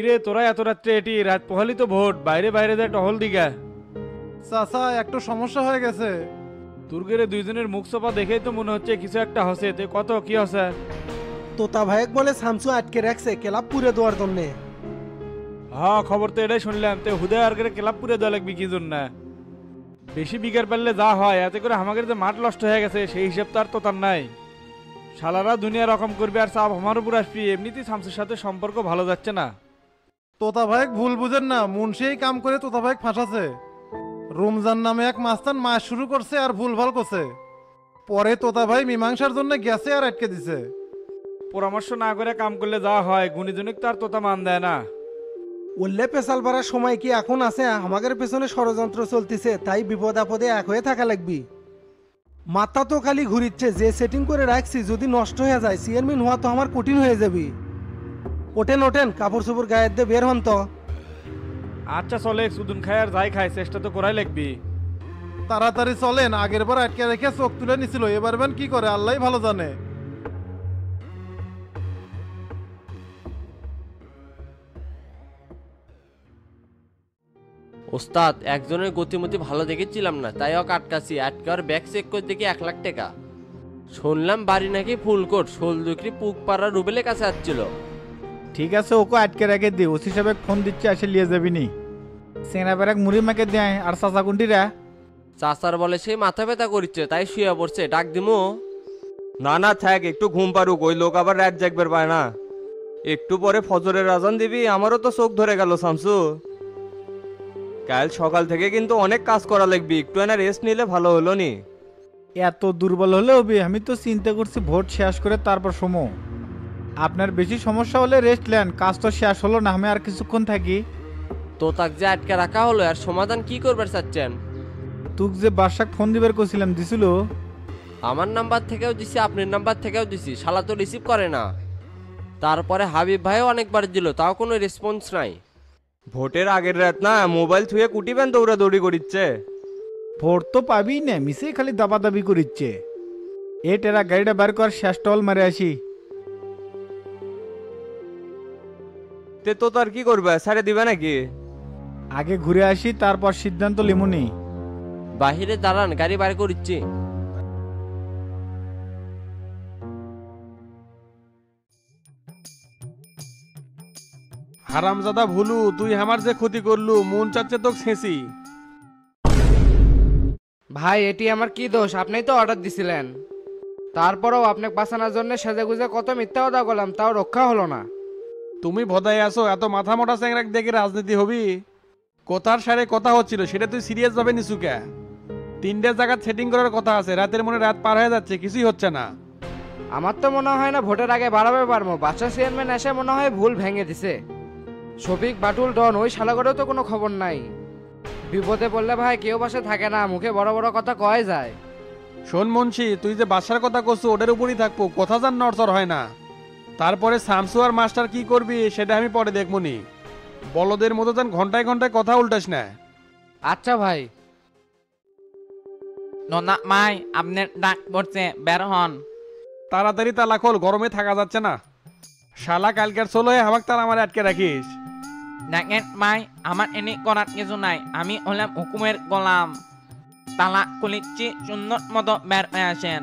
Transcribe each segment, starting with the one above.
কিরে তোরা এত রাত্রে এটি রাত পোহালি তো ভোট বাইরে বাইরে যায় টহল দিগা। চাচা একটু সমস্যা হয়ে গেছে। দুর্গের দুইজনের মুখ চোপা দেখেই তো মনে হচ্ছে কিছু একটা হসে, তে কত কি হসে? তোতা ভাইক বলে শামসু আটকে রাখছে ক্লাব পুরে দেওয়ার জন্য। হ্যাঁ খবর তো এটাই শুনলাম, তে হুদয় আর করে ক্লাব পুরে দেওয়া লাগবে কি জন্য? বেশি বিঘার পারলে যা হয়, এতে করে আমাদের যে মাঠ নষ্ট হয়ে গেছে সেই হিসাব তো আর তোতার নাই। শালারা দুনিয়া রকম করবে আর চাপ আমার উপর আসবি, এমনিতেই শামসুর সাথে সম্পর্ক ভালো যাচ্ছে না। তোতা ভাইক ভুল বুঝেন না, মুন্সি এই কাম করে তোতা ভাইক ফাঁসাছে। রমজান নামে এক মাস্তান মাস শুরু করছে আর ভুলভাল করছে। পরে তোতা ভাই মীমাংসার জন্য গেছে আর আটকে দিছে। পরামর্শ না করে কাম করলে যা হয়, গুণীজনিক তো আর তোতা মান দেয় না। উল্লে পেশাল বাড়ার সময় কি এখন আছে? আমাদের পেছনে ষড়যন্ত্র চলতেছে, তাই বিপদ আপদে এক হয়ে থাকা লাগবি। মাথা তো খালি ঘুরিচ্ছে, যে সেটিং করে রাখছি যদি নষ্ট হয়ে যায় চেয়ারম্যান হওয়া তো আমার কঠিন হয়ে যাবি। ওঠেন ওঠেন, কাপড় চোপড় গায়ের দিয়ে বের হন তো। আচ্ছা চলে, সুদুন খায় আর যাই খায়, চেষ্টা তো করাই লাগবি। তাড়াতাড়ি চলেন, আগের বার আটকে রেখে চোখ তুলে নিছিল, এবার বেন কি করে আল্লাহ ভালো জানে। ওস্তাদ একজনের গতিমতি ভালো দেখেছিলাম না, তাই ওকে আটকাছি। আটকার ব্যাগ চেক করে দেখি 1 লাখ টাকা। শুনলাম বাড়ি নাকি ফুলকোট, শোল দুকরি পুক পাড়া রুবেলের কাছে আসছিল। ঠিক আছে, ওকে আটকে রেখে দি। ওসি সাহেব ফোন দিচ্ছে, আসে লিয়ে যাবি নি। সেনা বেড়াক মুড়ি মাকে দেয় আর চাচা কুন্টিরা। চাচার বলে সেই মাথা ব্যথা করছে, তাই শুয়ে পড়ছে। ডাক দিমু? না না থাক, একটু ঘুম পারুক, ওই লোক আবার রাত জাগবার পায় না। একটু পরে ফজরের আজান দিবি, আমারও তো চোখ ধরে গেল শামসু। কাল সকাল থেকে কিন্তু অনেক কাজ করা লাগবি, একটু না রেস্ট নিলে ভালো হলো নি। এত দুর্বল হলে হবে? আমি তো চিন্তা করছি ভোট শেষ করে তারপর সময়। আপনার বেশি সমস্যা হলে রেস্ট নেন, কাজ তো শেষ হলো না, আমি আর কিছুক্ষণ থাকি। তো তাক যে আটকে রাখা হলো, আর সমাধান কি করবার চাচ্ছেন? তুক যে বাসাক ফোন দিবার কছিলাম, দিছিল? আমার নাম্বার থেকেও দিছি, আপনার নাম্বার থেকেও দিছি, শালা তো রিসিভ করে না। তারপরে হাবিব ভাইও অনেকবার দিল, তাও কোনো রেসপন্স নাই। ভোটের আগের রাত না, মোবাইল থুয়ে কুটিবেন দৌড়াদৌড়ি করিচ্ছে। ভোট তো পাবি না, মিসেই খালি দাবাদাবি করিচ্ছে। এ টেরা গাড়িটা বার কর, শেষ টল মারে আসি। তে তো তার কি করবে, ছেড়ে দিবে নাকি? আগে ঘুরে আসি, তারপর সিদ্ধান্ত লিমুনি। বাহিরে দাঁড়ান, গাড়ি বার করছি। হারামজাদা ভুলু, তুই আমার যে ক্ষতি করলু, মন চাচ্ছে তোকে ছেঁচি। ভাই এটি আমার কি দোষ? আপনিই তো অর্ডার দিছিলেন। তারপরেও আপনাকে বাঁচানোর জন্য সেজেগুজে কত মিথ্যা কথা বললাম, তাও রক্ষা হলো না। তুমি ভদাই আসো, এত মাথা মোটা চ্যাংরাক দেখে রাজনীতি হবি? কথার সারে কথা হচ্ছিল, সেটা তুই সিরিয়াস ভাবে নিছু কে? 3টে জায়গা সেটিং করার কথা আছে, রাতের মনে রাত পার হয়ে যাচ্ছে, কিছুই হচ্ছে না। আমার তো মনে হয় না ভোটের আগে বাড়াবে পারবো। বাচ্চা চেয়ারম্যান এসে মনে হয় ভুল ভেঙে দিছে। শফিক বাটুল ডন ওই শালাগড়েও তো কোনো খবর নাই। বিপদে পড়লে ভাই কেউ পাশে থাকে না, মুখে বড় বড় কথা কয় যায়। শোন মুন্সি, তুই যে বাসার কথা করছো ওটার উপরই থাকবো, কথা যান নড়চড় হয় না। তারপরে শামসু আর মাস্টার কি করবি সেটা আমি পরে দেখবনি। বলদের মতো যান ঘন্টায় ঘন্টায় কথা উল্টাস না। আচ্ছা ভাই। নোনা মাই আপনার ডাক পড়ছে, বের হন। তাড়াতাড়ি তালা খোল, গরমে থাকা যাচ্ছে না। শালা কালকের চলো হয়ে আমাকে তার আমার আটকে রাখিস। দেখেন মাই, আমার এনে করার কিছু নাই, আমি হলাম হুকুমের গোলাম। তালা খুলিচ্ছি, সুন্দর মতো বের হয়ে আসেন।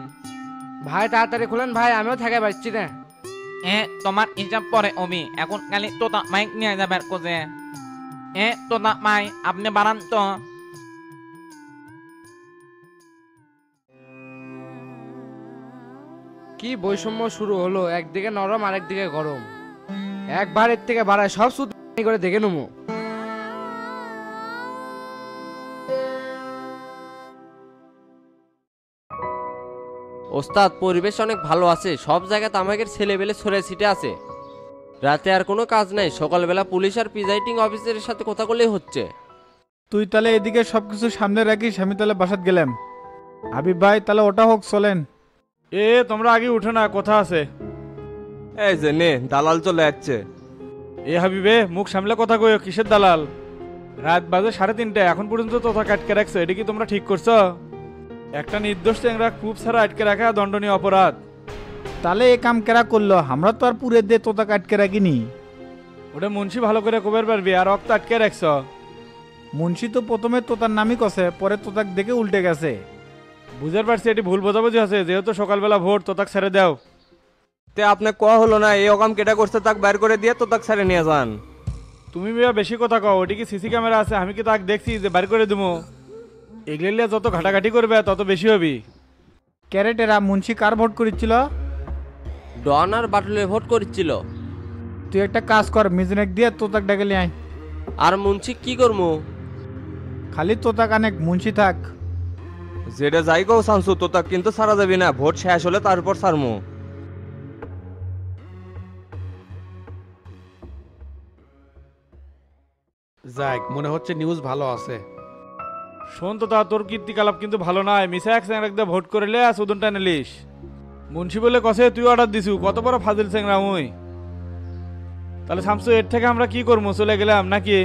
ভাই তাড়াতাড়ি খুলেন ভাই, আমিও থেকে পাচ্ছি না। তোমার হিসাব পরে অবি, এখন খালি তোতা মাইক নিয়ে যাবার কোজে। তোতা মাই আপনি বাড়ান তো। কি বৈষম্য শুরু হলো, একদিকে নরম আরেকদিকে গরম। একবার এর থেকে বাড়ায় সব সুদ করে দেখে নেবো। ওস্তাদ পরিবেশ অনেক ভালো আছে, সব জায়গাতে আমাদের ছেলেবেলে ছড়ে ছিটে আছে। রাতে আর কোনো কাজ নাই, সকালবেলা পুলিশ আর প্রিজাইডিং অফিসারের সাথে কথা বলেই হচ্ছে। তুই তাহলে এদিকে সবকিছু সামনে রাখিস, আমি তাহলে বাসাত গেলাম। হাবিব ভাই তাহলে ওটা হোক, চলেন। তোমরা আগে উঠো না, কথা আছে। এই যে নে, দালাল চলে যাচ্ছে। হাবিবে মুখ সামলে কথা কইও, কিসের দালাল? রাত বাজে 3:30, এখন পর্যন্ত তোতা আটকে রাখছো, এটা কি তোমরা ঠিক করছো? একটা নির্দোষ চ্যাংরা কূপ ছাড়া আটকে রাখা দণ্ডনীয় অপরাধ। তাহলে এ কাম কেরা করলো? আমরা তো আর পুরে দিয়ে তোতা কাটকে রাখিনি। ওটা মুন্সি ভালো করে কবের পারবি আর রক্ত আটকে রাখছ। মুন্সি তো প্রথমে তোতার নামই কষে, পরে তোতাক দেখে উল্টে গেছে। বুঝতে পারছি এটি ভুল বোঝাবুঝি আছে, যেহেতু সকালবেলা ভোট তো তাক ছেড়ে দাও। তে আপনি কোয়া হলো না এই অকাম কেটা করছে তাক বাইর করে দিয়ে তো তাক ছেড়ে নিয়ে যান। তুমি মিয়া বেশি কথা কও, ওটি কি সিসি ক্যামেরা আছে? আমি কি তাক দেখছি যে বাড়ি করে দেবো? এগুলো যত ঘাটাঘাটি করবে তত বেশি হবি। ক্যারেটেরা মুন্সি কার ভোট করেছিল? ডন আর বাটুলে ভোট করছিল। তুই একটা কাজ কর, মিজনেক দিয়ে তোতাক ডেকে লিয়ে আয়। আর মুন্সি কি করবো? খালি তোতাক আনেক, মুন্সি থাক। যেটা যাই কও শামসু তো তাক কিন্তু ছাড়া যাবি না, ভোট শেষ হলে তারপর ছাড়মু। যাক, মনে হচ্ছে নিউজ ভালো আছে। শোন তো তা, তোর কীর্তিকলাপ কিন্তু ভালো নয়। মিসা এক স্যাংরা একদম ভোট করে লে আর সুদনটা নিলিস। মুন্সি বলে কষে তুই অর্ডার দিছু, কত বড় ফাজিল স্যাংরা মুই। তাহলে শামসু এর থেকে আমরা কি করবো, চলে গেলাম নাকি?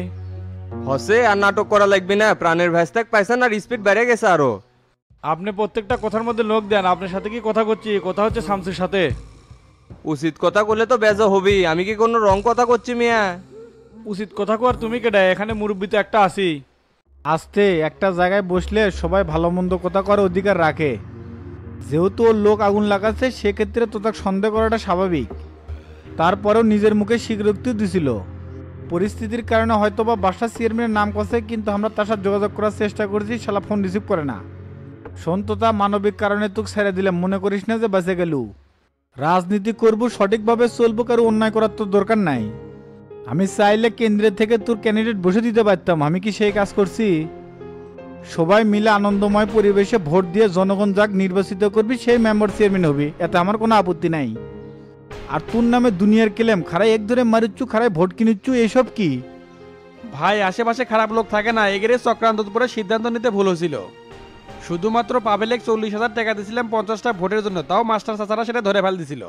হসে আর নাটক করা লাগবে না, প্রাণের ভ্যাস্তাক পাইছেন আর স্পিড বেড়ে গেছে আরো। আপনি প্রত্যেকটা কথার মধ্যে লোক দেন, আপনার সাথে কি কথা করছি? কথা হচ্ছে শামসুর সাথে। উচিত কথা বললে তো বেজা হবি, আমি কি কোনো রং কথা করছি মিয়া? উচিত কথা কর তুমি কেডা? এখানে মুরব্বী তো একটা আছি। আস্তে একটা জায়গায় বসলে সবাই ভালো মন্দ কথা করার অধিকার রাখে। যেহেতু ওর লোক আগুন লাগাচ্ছে, সেক্ষেত্রে তো তাকে সন্দেহ করাটা স্বাভাবিক। তারপরেও নিজের মুখে স্বীকৃতি দিছিল। পরিস্থিতির কারণে হয়তো বা বাসা চেয়ারম্যানের নাম কষে, কিন্তু আমরা তার সাথে যোগাযোগ করার চেষ্টা করেছি, শালা ফোন রিসিভ করে না। সন্ততা মানবিক কারণে তোকে ছেড়ে দিলে, মনে করিস না যে বেঁচে গেলু। রাজনীতি করবো, সঠিকভাবে চলবো, কারো অন্যায় করার তো দরকার নাই। আমি চাইলে কেন্দ্রের থেকে তোর ক্যান্ডিডেট বসে দিতে পারতাম, আমি কি সেই কাজ করছি? সবাই মিলে আনন্দময় পরিবেশে ভোট দিয়ে জনগণ যাক নির্বাচিত করবি, সেই মেম্বার চেয়ারম্যান হবি, এতে আমার কোনো আপত্তি নাই। আর তোর নামে দুনিয়ার কেলেম, খারাই এক ধরে মারিচ্ছু, খারাই ভোট কিনিচ্ছু, এইসব কি? ভাই, আশেপাশে খারাপ লোক থাকে না, এগেরে চক্রান্ত করে সিদ্ধান্ত নিতে ভুল হয়েছিল। শুধুমাত্র পাবেলেক 40,000 টাকা দিয়েছিলাম 50টা ভোটের জন্য, তাও মাস্টার চাচারা সেটা ধরে ফেল দিছিল।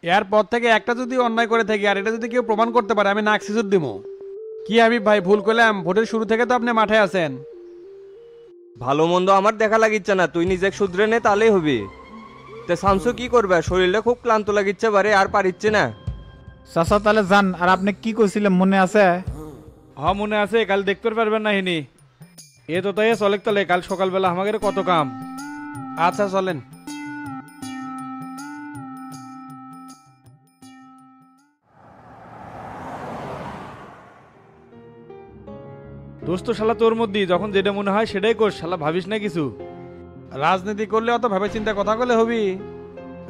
এরপর থেকে একটা যদি অন্যায় করে থাকি আর এটা যদি কেউ প্রমাণ করতে পারে, আমি নাক সিজুর দিব। কি হাবিব ভাই, ভুল করলাম? ভোটের শুরু থেকে তো আপনি মাঠে আছেন। ভালো মন্দ আমার দেখা লাগিচ্ছে না, তুই নিজে শুধরে নে তাহলেই হবি। তে শামসু কি করবে? শরীরটা খুব ক্লান্ত লাগিচ্ছে বারে, আর পারিচ্ছে না। চাচা তাহলে যান। আর আপনি কি করছিলেন মনে আছে? হ্যাঁ মনে আছে, কাল দেখতে পারবেন না হিনি। এ তো তাই চলে তলে, কাল সকালবেলা আমাদের কত কাম। আচ্ছা চলেন। দোস্ত শালা তোর মধ্যেই, যখন যেটা মনে হয় সেটাই কর, শালা ভাবিস না কিছু। রাজনীতি করলে অত ভেবে চিন্তা কথা বলে হবি?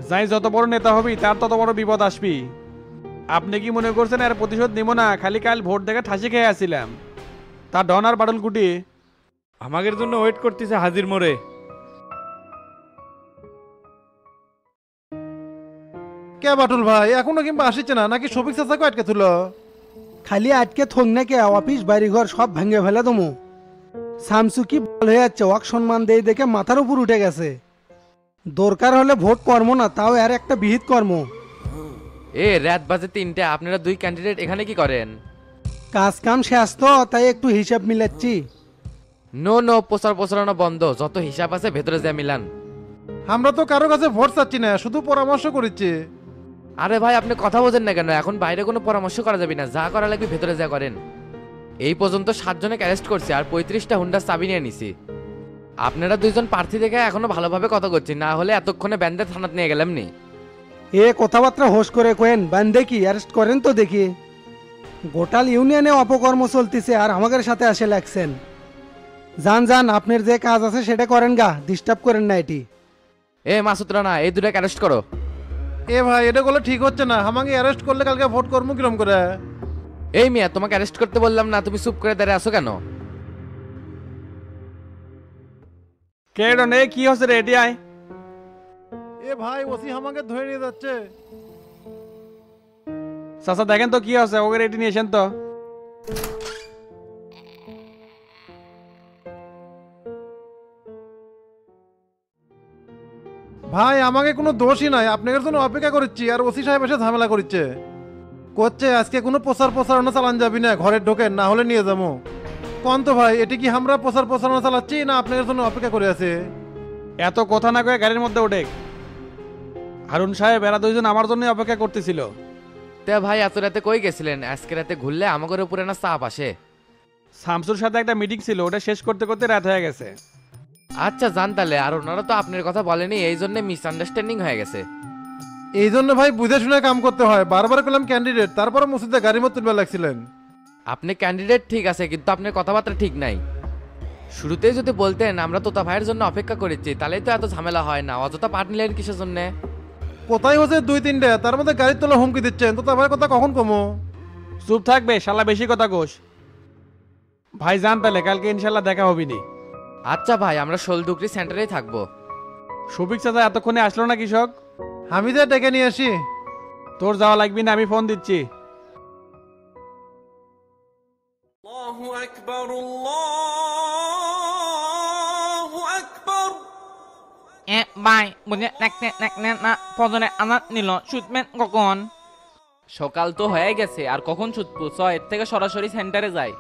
যাই যত বড় নেতা হবি তার তত বড় বিপদ আসবি। আপনি কি মনে করছেন এর প্রতিশোধ নিব না? খালি কাল ভোট দেখে ঠাসি খেয়ে আসছিলাম, তার ডন আর বাটুল কুটি আমাদের জন্য ওয়েট করতেছে হাজির মোড়ে। কে বাটুল ভাই এখনো কিংবা আসিচ্ছে না, নাকি শফিক চাচাকে আটকে তুল? খালি আটকে থক নাকি, অফিস বাড়িঘর সব ভেঙে ফেলে দমু। শামসু কি ভালো হয়ে যাচ্ছে, ওয়াক সম্মান দিয়ে দেখে মাথার উপর উঠে গেছে। দরকার হলে ভোট কর্ম না, তাও এর একটা বিহিত কর্ম। রাত বাজে 3টে, আপনারা দুই ক্যান্ডিডেট এখানে কি করেন? কাজ কাম শেষ তো, তাই একটু হিসাব মিলাচ্ছি। নো প্রচারণা বন্ধ, যত হিসাব আছে ভেতরে যা মিলান। আমরা তো কারো কাছে ভোট চাচ্ছি না, শুধু পরামর্শ করেছি। আরে ভাই, আপনি কথা বোঝেন না কেন? এখন বাইরে কোনো পরামর্শ করা যাবে না, যা করা লাগবে ভেতরে যা করেন। এই পর্যন্ত 7 জনকে অ্যারেস্ট করছে আর 35টা হুন্ডার চাবি নিয়ে নিছি। আপনারা দুইজন প্রার্থী দেখে এখনো ভালোভাবে কথা করছি, না হলে এতক্ষণে ব্যান্ডে থানাতে নিয়ে গেলাম নি। এ কথাবার্তা হোস করে কোয়েন, বান্দে কি অ্যারেস্ট করেন তো দেখি। গোটাল ইউনিয়নে অপকর্ম চলতেছে আর আমাদের সাথে আসে লাগছেন। যান আপনার যে কাজ আছে সেটা করেন গা, ডিস্টার্ব করেন না এটি। মাসুদ রানা, এই দুটাকে অ্যারেস্ট করো। এ ভাই এটা করলে ঠিক হচ্ছে না, আমাকে অ্যারেস্ট করলে কালকে ভোট করবো কিরম করে? এই মিয়া, তোমাকে অ্যারেস্ট করতে বললাম না, তুমি চুপ করে দাঁড়িয়ে আছো কেন? কে ডন, এ কি হচ্ছে রে? এটি আয়। এ ভাই ওসি আমাকে ধরে নিয়ে যাচ্ছে। চাচা দেখেন তো কি হচ্ছে, ওকে এটি নিয়েছেন তো। ভাই আমাকে কোনো দোষই নাই, আপনাদের জন্য অপেক্ষা করছি আর ওসি সাহেব এসে ঝামেলা করছে। আজকে কোনো প্রচারণা চালান যাবি না, ঘরে ঢোকেন, না হলে নিয়ে যাবো। কোন তো ভাই, এটি কি আমরা প্রচারণা চালাচ্ছি না আপনাদের জন্য অপেক্ষা করে আছে? এত কথা না কয়ে গাড়ির মধ্যে ওঠে। হারুন সাহেব, এরা দুইজন আমার জন্য অপেক্ষা করতেছিল। তে ভাই এত রাতে কই গেছিলেন? আজকে রাতে ঘুরলে আমাদের উপরে না চাপ আসে। শামসুর সাথে একটা মিটিং ছিল, ওটা শেষ করতে করতে রাত হয়ে গেছে। আচ্ছা জান তাহলে, আর ওনারা তো আপনার কথা বলেনি, এই জন্য মিসআন্ডারস্ট্যান্ডিং হয়ে গেছে। এই জন্য ভাই বুঝে শুনে কাম করতে হয়। বারবার করলাম ক্যান্ডিডেট, তারপরে মসজিদে গাড়ি মত তুলবে লাগছিলেন। আপনি ক্যান্ডিডেট ঠিক আছে, কিন্তু আপনার কথাবার্তা ঠিক নাই। শুরুতেই যদি বলতেন আমরা তোতা ভাইয়ের জন্য অপেক্ষা করেছি, তাহলেই তো এত ঝামেলা হয় না। অযথা পাঠ নিলেন কিসের জন্যে? কোথায় হচ্ছে 2-3টে, তার মধ্যে গাড়ির তোলা হুমকি দিচ্ছেন। তো ভাইয়ের কথা কখন কমো? চুপ থাকবে শালা, বেশি কথা কোষ। ভাই জান তাহলে কালকে ইনশাল্লাহ দেখা হবি নি। আচ্ছা ভাই, আমরা শোলডুকরি সেন্টারেই থাকবো। শফিক চাচা এতক্ষণে আসলো না কৃষক? আমি যে ডেকে নিয়ে আসি। তোর যাওয়া লাগবি না, আমি ফোন দিচ্ছি। ভাই বুঝে রাখতে না ফজরে আনাত নিল, শুটমেন কখন? সকাল তো হয়ে গেছে, আর কখন ছুটবো? এর থেকে সরাসরি সেন্টারে যাই।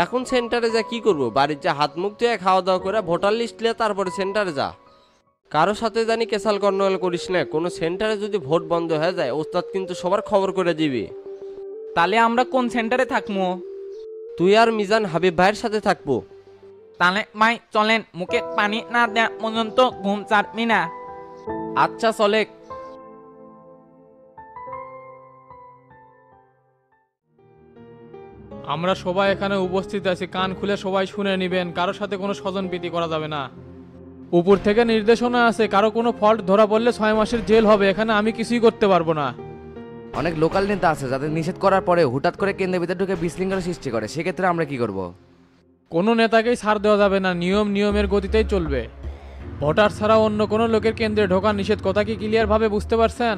এখন সেন্টারে যা কি করব? বাড়ির যা হাত মুখ ধুয়ে খাওয়া দাওয়া করে ভোটার লিস্ট নিয়ে তারপরে সেন্টারে যা। কারো সাথে জানি কেসাল গন্ডগোল করিস না। কোনো সেন্টারে যদি ভোট বন্ধ হয়ে যায়, ওস্তাদ কিন্তু সবার খবর করে দিবি। তাহলে আমরা কোন সেন্টারে থাকবো? তুই আর মিজান হাবিব ভাইয়ের সাথে থাকবো। তাহলে ভাই চলেন, মুখে পানি না দেওয়া পর্যন্ত ঘুম চাটবি না। আচ্ছা চলে। আমরা সবাই এখানে উপস্থিত আছি, কান খুলে সবাই শুনে নেবেন। কারোর সাথে কোনো স্বজনপ্রীতি করা যাবে না। উপর থেকে নির্দেশনা আছে, কারো কোনো ফল্ট ধরা পড়লে 6 মাসের জেল হবে। এখানে আমি কিছুই করতে পারবো না। অনেক লোকাল নেতা আছে যাদের নিষেধ করার পরে হুঠাৎ করে কেন্দ্রের ভিতরে ঢুকে বিশৃঙ্খলা সৃষ্টি করে, সেক্ষেত্রে আমরা কি করব? কোনো নেতাকেই ছাড় দেওয়া যাবে না, নিয়মের গতিতেই চলবে। ভোটার ছাড়া অন্য কোনো লোকের কেন্দ্রে ঢোকা নিষেধ। কথা কি ক্লিয়ার ভাবে বুঝতে পারছেন?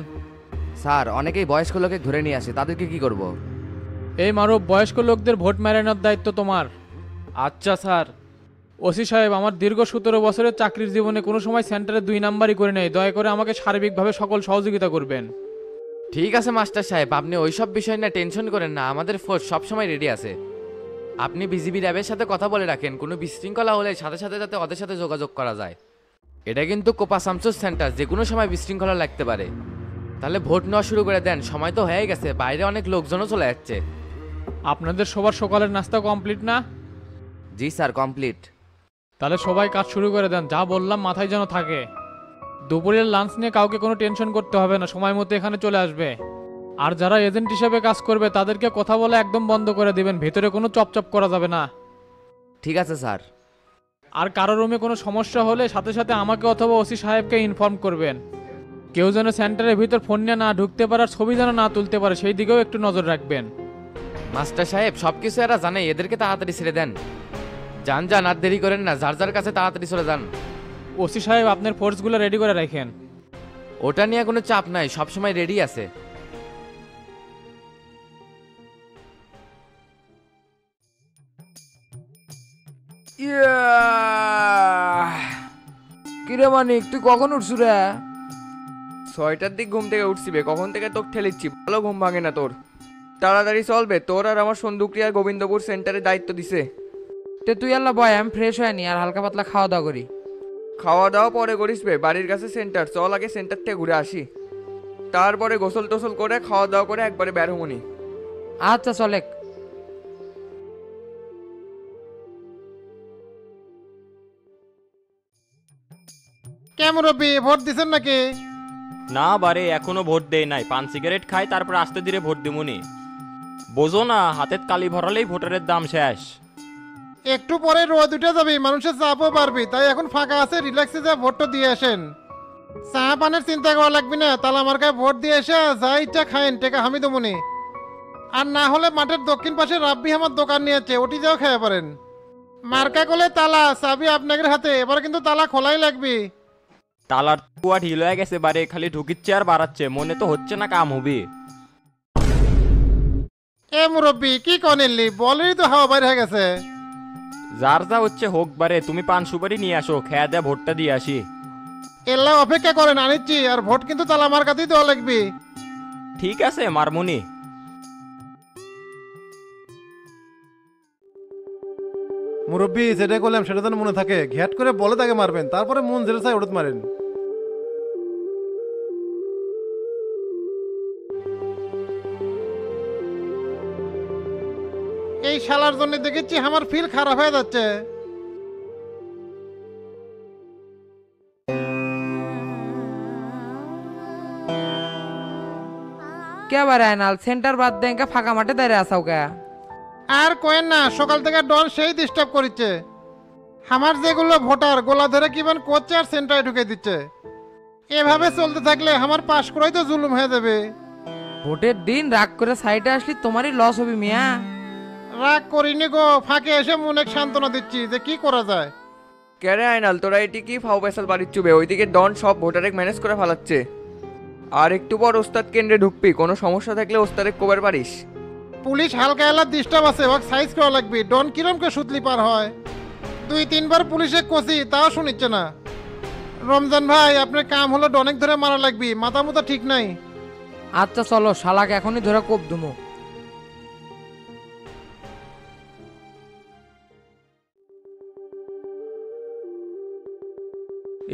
স্যার, অনেকেই বয়স্ক লোকে ধরে নিয়ে আসে, তাদেরকে কি করব? এই মারুফ, বয়স্ক লোকদের ভোট মেরানোর দায়িত্ব তোমার। আচ্ছা স্যার। ওসি সাহেব, আমার দীর্ঘ 17 বছরের চাকরির জীবনে কোনো সময় সেন্টারে 2 নাম্বারই করে নেই। দয়া করে আমাকে সার্বিকভাবে সকল সহযোগিতা করবেন। ঠিক আছে মাস্টার সাহেব, আপনি ওইসব বিষয় না টেনশন করেন না, আমাদের ফোর্স সবসময় রেডি আছে। আপনি বিজিবি র্যাবের সাথে কথা বলে রাখেন, কোনো বিশৃঙ্খলা হলে সাথে সাথে যাতে ওদের সাথে যোগাযোগ করা যায়। এটা কিন্তু কোপা শামসুর সেন্টার, যে কোনো সময় বিশৃঙ্খলা লাগতে পারে। তাহলে ভোট নেওয়া শুরু করে দেন, সময় তো হয়ে গেছে, বাইরে অনেক লোকজনও চলে যাচ্ছে। আপনাদের সবার সকালের নাস্তা কমপ্লিট না? জি স্যার, কমপ্লিট। তাহলে সবাই কাজ শুরু করে দেন। যা বললাম মাথায় যেন থাকে। দুপুরের লাঞ্চ নিয়ে কাউকে কোনো টেনশন করতে হবে না, সময় মতো এখানে চলে আসবে। আর যারা এজেন্ট হিসেবে কাজ করবে তাদেরকে কথা বলে একদম বন্ধ করে দিবেন। ভেতরে কোনো চপচপ করা যাবে না। ঠিক আছে স্যার। আর কারো রুমে কোনো সমস্যা হলে সাথে সাথে আমাকে অথবা ওসি সাহেবকে ইনফর্ম করবেন। কেউ যেন সেন্টারের ভিতর ফোন নিয়ে না ঢুকতে পারে, আর ছবি যেন না তুলতে পারে, সেই দিকেও একটু নজর রাখবেন। মাস্টার সাহেব, সবকিছু এরা জানে, এদেরকে তাড়াতাড়ি ছেড়ে দেন। যান যান, আর দেরি করেন না, যার যার কাছে তাড়াতাড়ি চলে যান। ওসি সাহেব, আপনার ফোর্সগুলো রেডি করে রাখেন। ওটা নিয়ে কোনো চাপ নাই, সবসময় রেডি আছে। কিরে মানিক, তুই কখন উঠছু রে? 6টার দিক ঘুম থেকে উঠছি বে, কখন থেকে তোকে ঠেলিচ্ছি, ভালো ঘুম ভাঙে না তোর। তাড়াতাড়ি চলবে, তোর আর আমার সন্দুকটি আর গোবিন্দপুর সেন্টারে দায়িত্ব দিছে। তে তুই আল্লাহ বয়, আমি ফ্রেশ হয়ে নি আর হালকা পাতলা খাওয়া দাওয়া করি। খাওয়া দাওয়া পরে করিস বে, বাড়ির কাছে সেন্টার, চল আগে সেন্টার থেকে ঘুরে আসি, তারপরে গোসল টোসল করে খাওয়া দাওয়া করে একবারে বের হমনি। আচ্ছা চলে। কেমন রবি, ভোট দিছেন নাকি? না বারে, এখনো ভোট দেয় নাই। পান সিগারেট খাই, তারপর আস্তে ধীরে ভোট দিমুনি। বোঝো না, হাতের কালি ভরালেই ভোটারের দাম শেষ। একটু পরে রোদ উঠে যাবি, মানুষের চাপও পারবি, তাই এখন ফাঁকা আছে, রিল্যাক্সে যা ভোটটা দিয়ে আসেন। চা পানের চিন্তা করা লাগবে না, তাহলে আমার কাছে ভোট দিয়ে এসে যা ইচ্ছা খায়েন, টেকা হামি দমনি। আর না হলে মাঠের দক্ষিণ পাশে রাব্বি আমার দোকান নিয়েছে, ওটি যাও খেয়ে পারেন। মার্কা কোলে তালা, চাবি আপনাদের হাতে, এবার কিন্তু তালা খোলাই লাগবে। তালার কুয়া ঢিল হয়ে গেছে বারে, খালি ঢুকিচ্ছে আর বাড়াচ্ছে, মনে তো হচ্ছে না কাম হবে। এ মুরব্বি কি কনেনলি, বলেরই তো হাওয়া বাইরে হয়ে গেছে। যার যা হচ্ছে হোক বারে, তুমি পান সুপারি নিয়ে আসো, খেয়া দেয়া ভোটটা দিয়ে আসি। এল্লা অপেক্ষা করেন, আনিচ্ছি। আর ভোট কিন্তু তালা মার্কাতেই দেওয়া লাগবে। ঠিক আছে মারমুনি। মুরব্বি যেটা করলাম সেটা যেন মনে থাকে, ঘ্যাট করে বলে তাকে মারবেন, তারপরে মন জেলে চাই ওটা মারেন। শালার জন্য দেখেছি আমার ফিল খারাপ হয়ে যাচ্ছে। কে বার আয়নাল সেন্টার বাদ দেন ফাঁকা মাঠে দাঁড়িয়ে আসাও কে? আর কোয়েন না, সকাল থেকে ডন সেই ডিস্টার্ব করিচ্ছে। আমার যেগুলো ভোটার গোলা ধরে কিমান করছে আর সেন্টারে ঢুকে দিচ্ছে। এভাবে চলতে থাকলে আমার পাশ করাই তো জুলুম হয়ে যাবে। ভোটের দিন রাগ করে সাইডে আসলি তোমারই লস হবে মিয়া। রাগ করিনি গো, ফাঁকে এসে মনে সান্ত্বনা দিচ্ছি যে কি করা যায়। কেরে আইনাল তোরা এটি কি ফাও পেশাল বাড়ির চুবে, ওইদিকে ডন সব ভোটারে ম্যানেজ করে ফেলাচ্ছে। আর একটু পর ওস্তাদ কেন্দ্রে ঢুকবি, কোনো সমস্যা থাকলে ওস্তাদে কবার পারিস। পুলিশ হালকা এলার ডিস্টার্ব আছে, ওকে সাইজ করা লাগবে। ডন কিরমকে সুতলি পার হয়, 2-3 বার পুলিশে কষি তাও শুনিচ্ছে না। রমজান ভাই আপনার কাম হলো ডনেক ধরে মারা লাগবি, মাথা মুথা ঠিক নাই। আচ্ছা চলো, শালাক এখনই ধরে কোপ দুমো।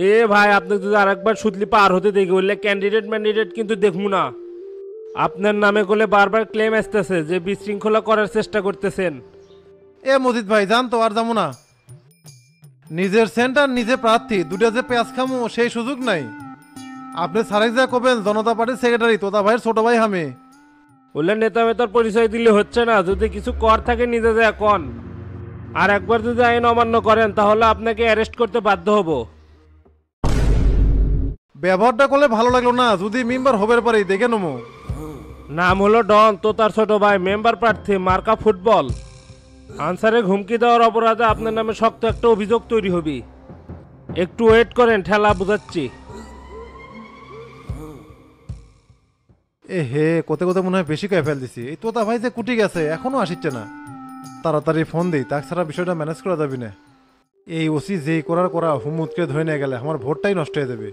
এ ভাই আপনি যদি আরেকবার সুতলি পার হতে দেখি বললে ক্যান্ডিডেট কিন্তু দেখবো না। আপনার নামে করলে বারবার ক্লেম আসতেছে যে বিশৃঙ্খলা করার চেষ্টা করতেছেন। এ মজিদ ভাই জান তো আর যাবো না। নিজের সেন্টার নিজে প্রার্থী, দুটা যে পেঁয়াজ খামো সেই সুযোগ নাই। আপনি সারেক যা কবেন জনতা পার্টির সেক্রেটারি তোতা ভাইয়ের ছোট ভাই আমি। বললে নেতা মেতার পরিচয় দিলে হচ্ছে না, যদি কিছু কর থাকে নিজে যায় কন। আর একবার যদি আইন অমান্য করেন তাহলে আপনাকে অ্যারেস্ট করতে বাধ্য হব। ব্যবহারটা করলে ভালো লাগলো না, যদি মেম্বার হবার পারি দেখে নেবো। নাম হলো ডন, তো তার ছোট ভাই মেম্বার প্রার্থী, মার্কা ফুটবল। আনসারে হুমকি দেওয়ার অপরাধে আপনার নামে শক্ত একটা অভিযোগ তৈরি হবে। একটু ওয়েট করেন, ঠেলা বুঝাচ্ছি। এ হে কোতে কোতে মনে হয় বেশি কয়ে ফেল দিছি। এই তোতা ভাই যে কুটি গেছে এখনো আসিচ্ছে না। তাড়াতাড়ি ফোন দিই, তাক ছাড়া বিষয়টা ম্যানেজ করা যাবি না। এই ওসি যেই করা হুমুদকে ধরে নিয়ে গেলে আমার ভোটটাই নষ্ট হয়ে যাবে।